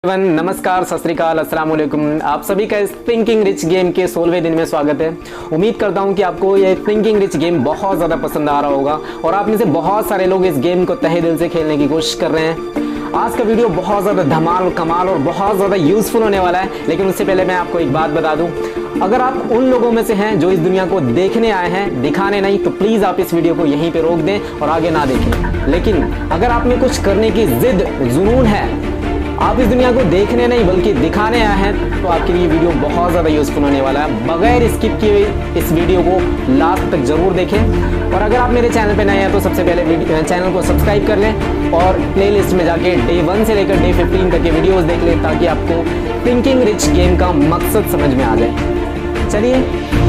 नमस्कार, सत श्री अकाल, अस्सलाम वालेकुम। आप सभी का इस थिंकिंग रिच गेम के 16वें दिन में स्वागत है। उम्मीद करता हूं कि आपको ये थिंकिंग रिच गेम बहुत ज़्यादा पसंद आ रहा होगा और आप में से बहुत सारे लोग इस गेम को तहे दिल से खेलने की कोशिश कर रहे हैं। आज का वीडियो बहुत ज़्यादा धमाल कमाल और बहुत ज़्यादा यूजफुल होने वाला है, लेकिन उससे पहले मैं आपको एक बात बता दूं। अगर आप उन लोगों में से हैं जो इस दुनिया को देखने आए हैं, दिखाने नहीं, तो प्लीज़ आप इस वीडियो को यहीं पे रोक दें और आगे ना देखें। लेकिन अगर आप में कुछ करने की जिद जुनून है, आप इस दुनिया को देखने नहीं बल्कि दिखाने आए हैं, तो आपके लिए वीडियो बहुत ज़्यादा यूजफुल होने वाला है। बगैर स्किप किए इस वीडियो को लास्ट तक जरूर देखें। और अगर आप मेरे चैनल पे नए हैं तो सबसे पहले चैनल को सब्सक्राइब कर लें और प्लेलिस्ट में जाके डे 1 से लेकर डे 15 तक के वीडियोस देख लें, ताकि आपको थिंकिंग रिच गेम का मकसद समझ में आ जाए। चलिए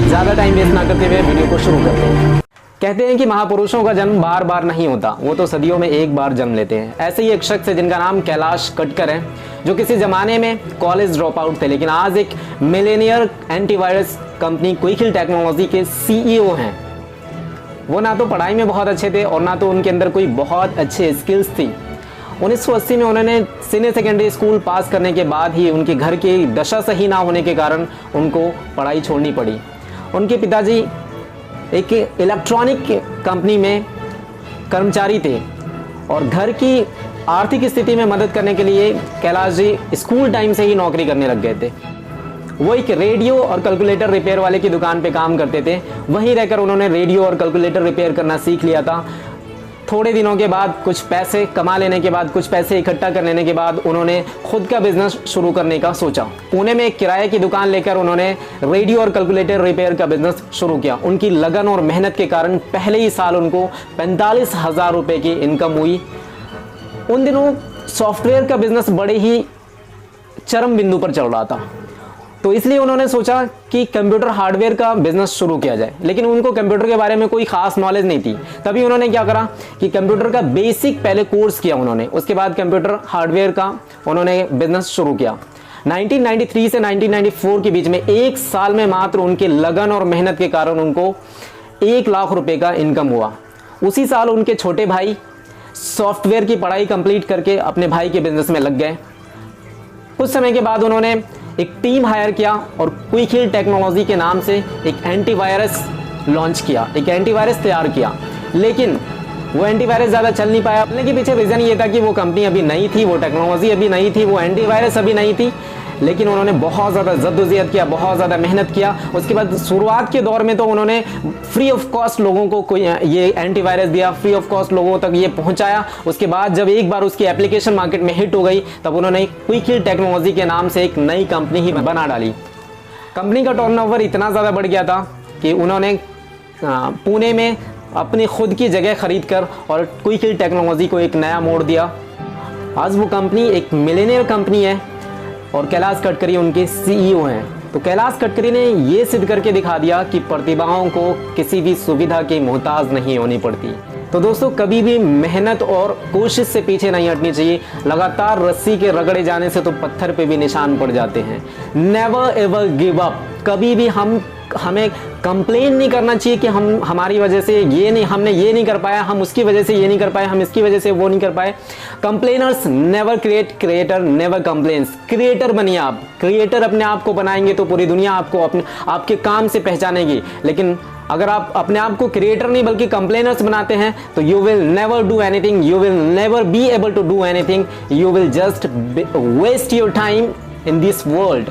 ज़्यादा टाइम वेस्ट ना करते हुए वीडियो को शुरू करते हैं। कहते हैं कि महापुरुषों का जन्म बार बार नहीं होता, वो तो सदियों में एक बार जन्म लेते हैं। ऐसे ही एक शख्स है जिनका नाम कैलाश कटकर है, जो किसी जमाने में कॉलेज ड्रॉप आउट थे, लेकिन आज एक मिलेनियर एंटीवायरस कंपनी क्विक हिल टेक्नोलॉजी के सीईओ हैं। वो ना तो पढ़ाई में बहुत अच्छे थे और ना तो उनके अंदर कोई बहुत अच्छे स्किल्स थी। 1980 में उन्होंने सीनियर सेकेंडरी स्कूल पास करने के बाद ही उनके घर की दशा सही ना होने के कारण उनको पढ़ाई छोड़नी पड़ी। उनके पिताजी एक इलेक्ट्रॉनिक कंपनी में कर्मचारी थे और घर की आर्थिक स्थिति में मदद करने के लिए कैलाश जी स्कूल टाइम से ही नौकरी करने लग गए थे। वो एक रेडियो और कैलकुलेटर रिपेयर वाले की दुकान पे काम करते थे। वहीं रहकर उन्होंने रेडियो और कैलकुलेटर रिपेयर करना सीख लिया था। थोड़े दिनों के बाद कुछ पैसे कमा लेने के बाद, कुछ पैसे इकट्ठा कर लेने के बाद उन्होंने खुद का बिजनेस शुरू करने का सोचा। पुणे में एक किराए की दुकान लेकर उन्होंने रेडियो और कैलकुलेटर रिपेयर का बिजनेस शुरू किया। उनकी लगन और मेहनत के कारण पहले ही साल उनको 45,000 रुपए की इनकम हुई। उन दिनों सॉफ्टवेयर का बिजनेस बड़े ही चरम बिंदु पर चल रहा था, तो इसलिए उन्होंने सोचा कि कंप्यूटर हार्डवेयर का बिजनेस शुरू किया जाए। लेकिन उनको कंप्यूटर के बारे में कोई खास नॉलेज नहीं थी। तभी उन्होंने क्या करा कि कंप्यूटर का बेसिक पहले कोर्स किया उन्होंने, उसके बाद कंप्यूटर हार्डवेयर का उन्होंने बिजनेस शुरू किया। 1993 से 1994 के बीच में एक साल में मात्र उनके लगन और मेहनत के कारण उनको 1 लाख रुपए का इनकम हुआ। उसी साल उनके छोटे भाई सॉफ्टवेयर की पढ़ाई कंप्लीट करके अपने भाई के बिजनेस में लग गए। कुछ समय के बाद उन्होंने एक टीम हायर किया और क्विक हिल टेक्नोलॉजी के नाम से एक एंटीवायरस लॉन्च किया, एक एंटीवायरस तैयार किया। लेकिन वो एंटीवायरस ज़्यादा चल नहीं पाया। चलने के पीछे रीज़न ये था कि वो कंपनी अभी नई थी, वो टेक्नोलॉजी अभी नई थी, वो एंटीवायरस अभी नई थी। लेकिन उन्होंने बहुत ज़्यादा जद्दोजहद किया, बहुत ज़्यादा मेहनत किया। उसके बाद शुरुआत के दौर में तो उन्होंने फ्री ऑफ कॉस्ट लोगों को कोई ये एंटीवायरस दिया, फ्री ऑफ कॉस्ट लोगों तक ये पहुंचाया। उसके बाद जब एक बार उसकी एप्लीकेशन मार्केट में हिट हो गई, तब उन्होंने क्विक हिल टेक्नोलॉजी के नाम से एक नई कंपनी ही बना डाली। कंपनी का टर्नओवर इतना ज़्यादा बढ़ गया था कि उन्होंने पुणे में अपनी खुद की जगह खरीद कर और क्विक हिल टेक्नोलॉजी को एक नया मोड़ दिया। आज वो कंपनी एक मिलेनियर कंपनी है और कैलाश कटकरी उनके सीईओ हैं। तो कैलाश कटकरी ने ये सिद्ध करके दिखा दिया कि प्रतिभाओं को किसी भी सुविधा की मोहताज नहीं होनी पड़ती। तो दोस्तों, कभी भी मेहनत और कोशिश से पीछे नहीं हटनी चाहिए। लगातार रस्सी के रगड़े जाने से तो पत्थर पे भी निशान पड़ जाते हैं। Never ever give up. कभी भी हमें कंप्लेन नहीं करना चाहिए कि हमारी वजह से हमने ये नहीं कर पाया, हम उसकी वजह से ये नहीं कर पाए, हम इसकी वजह से वो नहीं कर पाए। Complainers never create, creator never complains. Creator बनिए आप। क्रिएटर अपने आप को बनाएंगे तो पूरी दुनिया आपको आपके काम से पहचानेगी। लेकिन अगर आप अपने आप को क्रिएटर नहीं बल्कि कंप्लेनर्स बनाते हैं, तो you will never do anything, you will never be able to do anything, you will just waste your time in this world.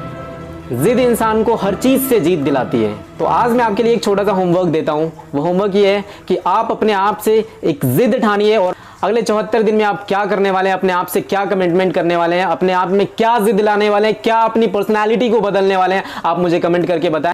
जिद इंसान को हर चीज से जीत दिलाती है। तो आज मैं आपके लिए एक छोटा सा होमवर्क देता हूं। वो होमवर्क ये है कि आप अपने आप से एक जिद ठानिए और अगले 74 दिन में आप क्या करने वाले हैं, अपने आप से क्या कमिटमेंट करने वाले हैं, अपने आप में क्या जिद लाने वाले हैं, क्या अपनी पर्सनैलिटी को बदलने वाले हैं, आप मुझे कमेंट करके बताएं।